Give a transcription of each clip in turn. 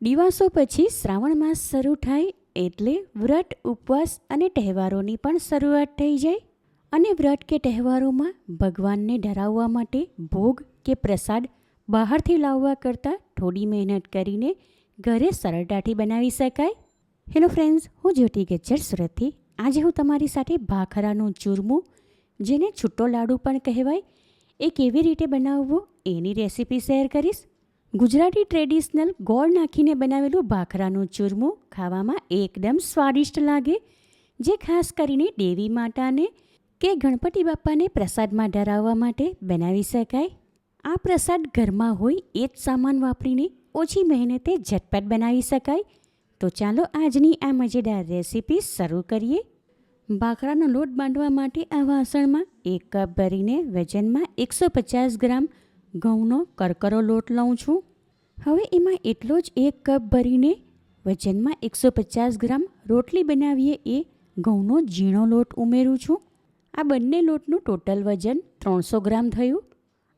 દિવાસો પછી શ્રાવણ માસ શરૂ થાય એટલે વ્રત ઉપવાસ અને તહેવારોની પણ શરૂઆત થઈ જાય અને વ્રત કે તહેવારોમાં ભગવાનને ધરાવવા માટે ભોગ કે પ્રસાદ બહારથી લાવવા કરતાં થોડી મહેનત કરીને ઘરે સરળતાથી બનાવી શકાય. હેલો ફ્રેન્ડ્સ, હું જ્યોતિ ગજ્જર સુરતથી. આજે હું તમારી સાથે ભાખરાનું ચૂરમું, જેને છૂટો લાડુ પણ કહેવાય, એ કેવી રીતે બનાવવું એની રેસીપી શેર કરીશ. ગુજરાતી ટ્રેડિશનલ ગોળ નાખીને બનાવેલું ભાખરાનું ચૂરમું ખાવામાં એકદમ સ્વાદિષ્ટ લાગે, જે ખાસ કરીને દેવી માતાને કે ગણપતિ બાપાને પ્રસાદમાં ધરાવવા માટે બનાવી શકાય. આ પ્રસાદ ઘરમાં હોય એ જ સામાન વાપરીને ઓછી મહેનતે ઝટપટ બનાવી શકાય. તો ચાલો આજની આ મજેદાર રેસીપી શરૂ કરીએ. ભાખરાનો લોટ બાંધવા માટે આ વાસણમાં 1 કપ ભરીને વજનમાં 150 ગ્રામ ઘઉંનો કરકરો લોટ લઉં છું. હવે એમાં એટલો જ 1 કપ ભરીને વજનમાં 150 ગ્રામ રોટલી બનાવીએ એ ઘઉંનો ઝીણો લોટ ઉમેરું છું. આ બંને લોટનું ટોટલ વજન 300 ગ્રામ થયું.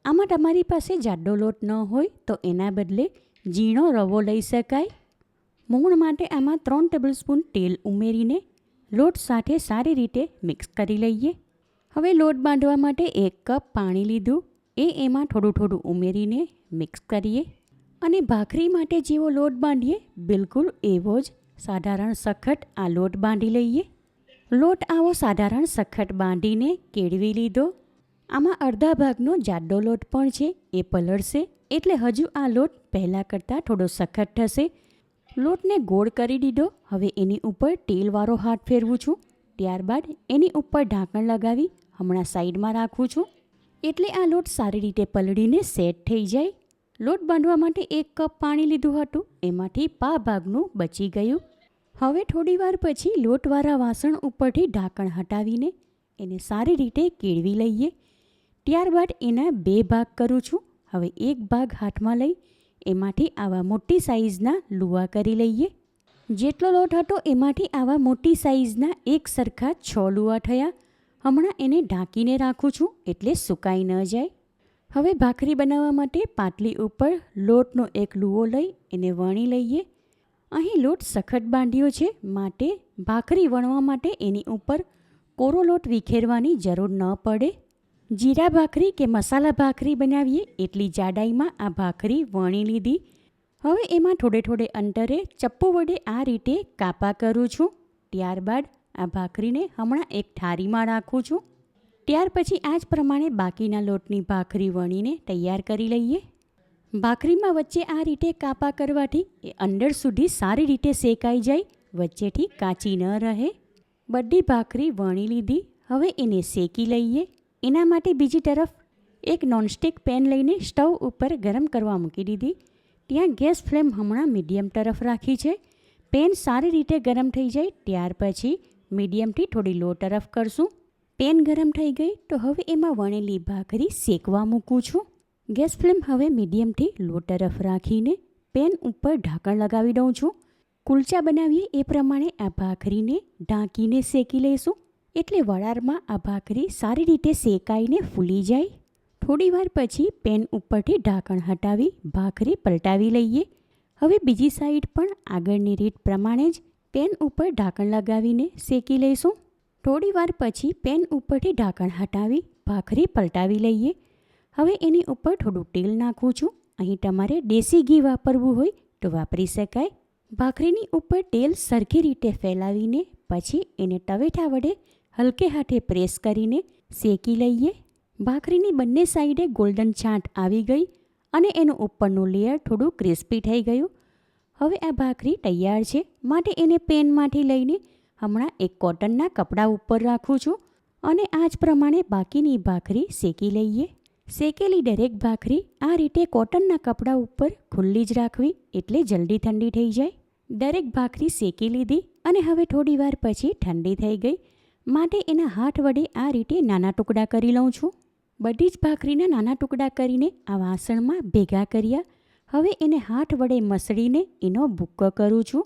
આમાં તમારી પાસે જાડો લોટ ન હોય તો એના બદલે ઝીણો રવો લઈ શકાય. મૂણ માટે આમાં 3 ટેબલસ્પૂન તેલ ઉમેરીને લોટ સાથે સારી રીતે મિક્સ કરી લઈએ. હવે લોટ બાંધવા માટે 1 કપ પાણી લીધું, એમાં થોડું ઉમેરીને મિક્સ કરીએ અને ભાખરી માટે જેવો લોટ બાંધીએ બિલકુલ એવો જ સાધારણ સખત આ લોટ બાંધી લઈએ. લોટ આવો સાધારણ સખત બાંધીને કેળવી લીધો. આમાં અડધા ભાગનો જાડો લોટ પણ છે, એ પલળશે એટલે હજુ આ લોટ પહેલાં કરતાં થોડો સખત થશે. લોટને ગોળ કરી દીધો. હવે એની ઉપર તેલવાળો હાથ ફેરવું છું. ત્યારબાદ એની ઉપર ઢાંકણ લગાવી હમણાં સાઈડમાં રાખું છું, એટલે આ લોટ સારી રીતે પલળીને સેટ થઈ જાય. લોટ બાંધવા માટે 1 કપ પાણી લીધું હતું, એમાંથી પા ભાગનું બચી ગયું. હવે થોડીવાર પછી લોટવાળા વાસણ ઉપરથી ઢાંકણ હટાવીને એને સારી રીતે કેળવી લઈએ. ત્યારબાદ એના 2 ભાગ કરું છું. હવે એક ભાગ હાથમાં લઈ એમાંથી આવા મોટી સાઈઝના લુવા કરી લઈએ. જેટલો લોટ હતો એમાંથી આવા મોટી સાઈઝના એક સરખા 6 લુવા થયા. હમણાં એને ઢાંકીને રાખું છું એટલે સુકાઈ ન જાય. હવે ભાખરી બનાવવા માટે પાટલી ઉપર લોટનો એક લુવો લઈ એને વણી લઈએ. અહીં લોટ સખત બાંધ્યો છે, માટે ભાખરી વણવા માટે એની ઉપર કોરો લોટ વિખેરવાની જરૂર ન પડે. જીરા ભાખરી કે મસાલા ભાખરી બનાવીએ એટલી જાડાઈમાં આ ભાખરી વણી લીધી. હવે એમાં થોડે અંતરે ચપ્પુ વડે આ રીતે કાપા કરું છું. ત્યારબાદ આ ભાખરીને હમણાં એક થાળીમાં રાખું છું. ત્યાર પછી આ જ પ્રમાણે બાકીના લોટની ભાખરી વણીને તૈયાર કરી લઈએ. ભાખરીમાં વચ્ચે આ રીતે કાપા કરવાથી એ અંદર સુધી સારી રીતે શેકાઈ જાય, વચ્ચેથી કાચી ન રહે. બધી ભાખરી વણી લીધી. હવે એને શેકી લઈએ. એના માટે બીજી તરફ એક નોનસ્ટિક પેન લઈને સ્ટવ ઉપર ગરમ કરવા મૂકી દીધી. ત્યાં ગેસ ફ્લેમ હમણાં મીડિયમ તરફ રાખી છે. પેન સારી રીતે ગરમ થઈ જાય ત્યાર પછી મીડિયમથી થોડી લો તરફ કરશું. પેન ગરમ થઈ ગઈ તો હવે એમાં વણેલી ભાખરી શેકવા મૂકું છું. ગેસ ફ્લેમ હવે મીડિયમથી લો તરફ રાખીને પેન ઉપર ઢાંકણ લગાવી દઉં છું. કુલચા બનાવીએ એ પ્રમાણે આ ભાખરીને ઢાંકીને શેકી લઈશું, એટલે વરાળમાં આ ભાખરી સારી રીતે શેકાઈને ફૂલી જાય. થોડીવાર પછી પેન ઉપરથી ઢાંકણ હટાવી ભાખરી પલટાવી લઈએ. હવે બીજી સાઈડ પણ આગળની રીત પ્રમાણે જ પેન ઉપર ઢાંકણ લગાવીને શેકી લઈશું. થોડીવાર પછી પેન ઉપરથી ઢાંકણ હટાવી ભાખરી પલટાવી લઈએ. હવે એની ઉપર થોડું તેલ નાખું છું. અહીં તમારે દેશી ઘી વાપરવું હોય તો વાપરી શકાય. ભાખરીની ઉપર તેલ સરખી રીતે ફેલાવીને પછી એને તવેથા વડે હલકે હાથે પ્રેસ કરીને શેકી લઈએ. ભાખરીની બંને સાઈડે ગોલ્ડન છાંટ આવી ગઈ અને એનું ઉપરનું લેયર થોડું ક્રિસ્પી થઈ ગયું. હવે આ ભાખરી તૈયાર છે, માટે એને પેનમાંથી લઈને હમણાં એક કોટનના કપડા ઉપર રાખું છું અને આ જ પ્રમાણે બાકીની ભાખરી શેકી લઈએ. શેકેલી દરેક ભાખરી આ રીતે કોટનના કપડા ઉપર ખુલ્લી જ રાખવી, એટલે જલ્દી ઠંડી થઈ જાય. દરેક ભાખરી શેકી લીધી અને હવે થોડીવાર પછી ઠંડી થઈ ગઈ, માટે એના હાથ વડે આ રીતે નાના ટુકડા કરી લઉં છું. બધી જ ભાખરીના નાના ટુકડા કરીને આ વાસણમાં ભેગા કર્યા. હવે એને હાથ વડે મસળીને એનો ભૂક્કો કરું છું.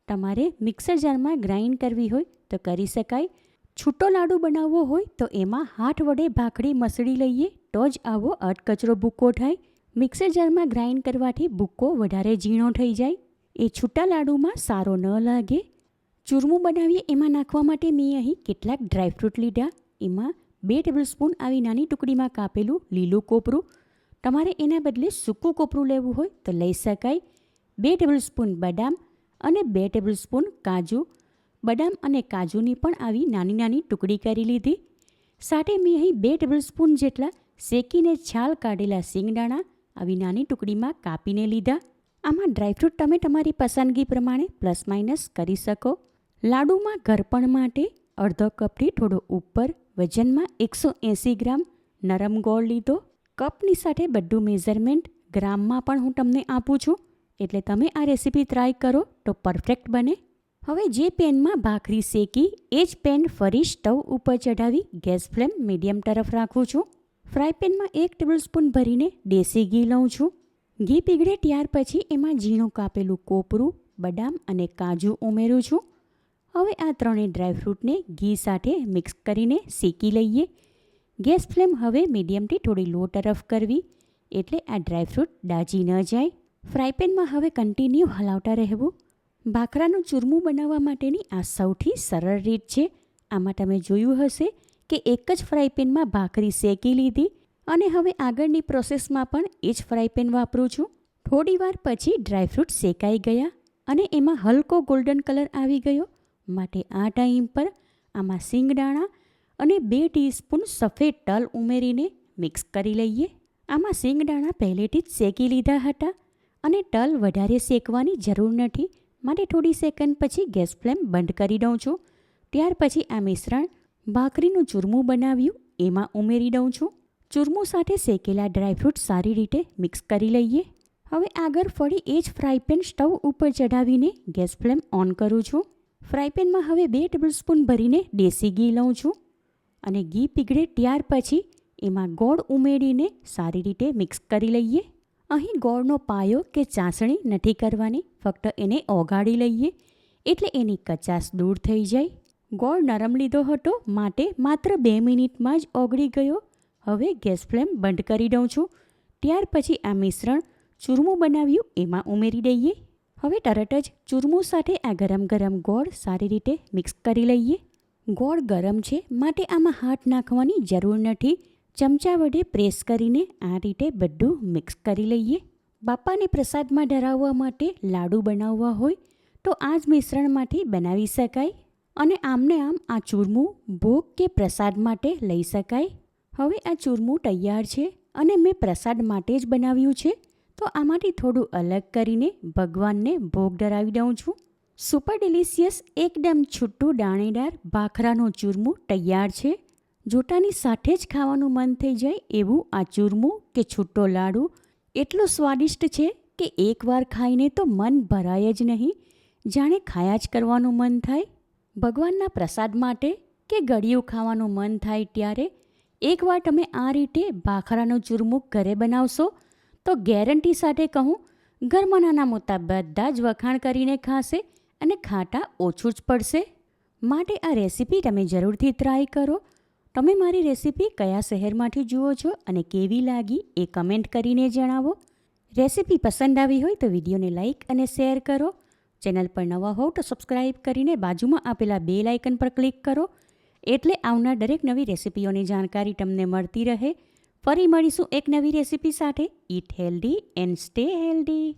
તમારે મિક્સર જારમાં ગ્રાઇન્ડ કરવી હોય તો કરી શકાય. છૂટો લાડુ બનાવવો હોય તો એમાં હાથ વડે ભાખરી મસળી લઈએ તો જ આવો અધકચરો ભૂક્કો થાય. મિક્સર જારમાં ગ્રાઇન્ડ કરવાથી ભૂક્કો વધારે ઝીણો થઈ જાય, એ છૂટા લાડુમાં સારો ન લાગે. ચૂરમું બનાવીએ એમાં નાખવા માટે મેં અહીં કેટલાક ડ્રાયફ્રૂટ લીધા. એમાં 2 ટેબલસ્પૂન આવી નાની ટુકડીમાં કાપેલું લીલું કોપરું. તમારે એના બદલે સૂકું કોપરું લેવું હોય તો લઈ શકાય. 2 ટેબલસ્પૂન બદામ અને 2 ટેબલસ્પૂન કાજુ. બદામ અને કાજુની પણ આવી નાની નાની ટુકડી કરી લીધી. સાથે મેં અહીં 2 ટેબલસ્પૂન જેટલા શેકીને છાલ કાઢેલા સિંગદાણા આવી નાની ટુકડીમાં કાપીને લીધા. આમાં ડ્રાયફ્રૂટ તમે તમારી પસંદગી પ્રમાણે પ્લસ માઇનસ કરી શકો. લાડુમાં ઘરપણ માટે અડધો કપથી થોડો ઉપર વજનમાં 180 ગ્રામ નરમ ગોળ લીધો. કપની સાથે બધું મેઝરમેન્ટ ગ્રામમાં પણ હું તમને આપું છું, એટલે તમે આ રેસીપી ટ્રાય કરો તો પરફેક્ટ બને. હવે જે પેનમાં ભાખરી શેકી એ જ પેન ફરી સ્ટવ ઉપર ચઢાવી ગેસ ફ્લેમ મીડિયમ તરફ રાખું છું. ફ્રાય પેનમાં 1 ટેબલસ્પૂન ભરીને દેશી ઘી લઉં છું. ઘી પીગળે ત્યાર પછી એમાં ઝીણું કાપેલું કોપરું, બદામ અને કાજુ ઉમેરું છું. હવે આ ત્રણેય ડ્રાયફ્રૂટને ઘી સાથે મિક્સ કરીને શેકી લઈએ. ગેસ ફ્લેમ હવે મીડિયમથી થોડી લો તરફ કરવી, એટલે આ ડ્રાયફ્રૂટ દાજી ન જાય. ફ્રાય પેનમાં હવે કન્ટિન્યુ હલાવતા રહેવું. ભાખરાનું ચૂરમું બનાવવા માટેની આ સૌથી સરળ રીત છે. આમાં તમે જોયું હશે કે એક જ ફ્રાય પેનમાં ભાખરી શેકી લીધી અને હવે આગળની પ્રોસેસમાં પણ એ જ ફ્રાય પેન વાપરું છું. થોડી વાર પછી ડ્રાયફ્રૂટ શેકાઈ ગયા અને એમાં હલકો ગોલ્ડન કલર આવી ગયો. માટે આ ટાઈમ પર આમાં સિંગદાણા અને 2 ટીસ્પૂન સફેદ તલ ઉમેરીને મિક્સ કરી લઈએ. આમાં સિંગદાણા પહેલેથી જ શેકી લીધા હતા અને તલ વધારે શેકવાની જરૂર નથી, માટે થોડી સેકન્ડ પછી ગેસ ફ્લેમ બંધ કરી દઉં છું. ત્યાર પછી આ મિશ્રણ ભાખરીનું ચૂરમું બનાવ્યું એમાં ઉમેરી દઉં છું. ચૂરમું સાથે શેકેલા ડ્રાયફ્રૂટ સારી રીતે મિક્સ કરી લઈએ. હવે આગળ ફરી એ જ ફ્રાય પેન સ્ટવ ઉપર ચઢાવીને ગેસ ફ્લેમ ઓન કરું છું. ફ્રાય પેનમાં હવે 2 ટેબલસ્પૂન ભરીને દેશી ઘી લઉં છું અને ઘી પીગળે ત્યાર પછી એમાં ગોળ ઉમેરીને સારી રીતે મિક્સ કરી લઈએ. અહીં ગોળનો પાયો કે ચાસણી નથી કરવાની, ફક્ત એને ઓગાળી લઈએ એટલે એની કચાશ દૂર થઈ જાય. ગોળ નરમ લીધો હતો માટે માત્ર 2 મિનિટમાં જ ઓગળી ગયો. હવે ગેસ ફ્લેમ બંધ કરી દઉં છું. ત્યાર પછી આ મિશ્રણ ચૂરમું બનાવ્યું એમાં ઉમેરી દઈએ. હવે તરત જ ચૂરમું સાથે આ ગરમ ગરમ ગોળ સારી રીતે મિક્સ કરી લઈએ. ગોળ ગરમ છે માટે આમાં હાથ નાખવાની જરૂર નથી. ચમચા વડે પ્રેસ કરીને આ રીતે બધું મિક્સ કરી લઈએ. બાપાને પ્રસાદમાં ધરાવવા માટે લાડુ બનાવવા હોય તો આ જ મિશ્રણમાંથી બનાવી શકાય અને આમને આમ આ ચૂરમું ભોગ કે પ્રસાદ માટે લઈ શકાય. હવે આ ચૂરમું તૈયાર છે અને મેં પ્રસાદ માટે જ બનાવ્યું છે, તો આમાંથી થોડું અલગ કરીને ભગવાનને ભોગ ધરાવી દઉં છું. સુપર ડિલિશિયસ એકદમ છૂટું દાણેદાર ભાખરાનું ચૂરમું તૈયાર છે. જોતાની સાથે જ ખાવાનું મન થઈ જાય એવું આ ચૂરમું કે છૂટો લાડુ એટલું સ્વાદિષ્ટ છે કે એકવાર ખાઈને તો મન ભરાય જ નહીં, જાણે ખાયા જ કરવાનું મન થાય. ભગવાનના પ્રસાદ માટે કે ગળ્યું ખાવાનું મન થાય ત્યારે એકવાર તમે આ રીતે ભાખરાનું ચૂરમું ઘરે બનાવશો તો ગેરંટી સાથે કહું, ઘરમાં નાના મોટા બધા જ વખાણ કરીને ખાશે અને ખાટા ઓછું જ પડશે. માટે આ રેસીપી તમે જરૂરથી ટ્રાય કરો. તમે મારી રેસીપી કયા શહેરમાંથી જુઓ છો અને કેવી લાગી એ કમેન્ટ કરીને જણાવો. રેસીપી પસંદ આવી હોય તો વિડીયોને લાઇક અને શેર કરો. ચેનલ પર નવા હોવ તો સબસ્ક્રાઈબ કરીને બાજુમાં આપેલા બેલ આઇકન પર ક્લિક કરો, એટલે આવનાર દરેક નવી રેસીપીઓની જાણકારી તમને મળતી રહે. ફરી મળીશું એક નવી રેસીપી સાથે. Eat healthy and stay healthy.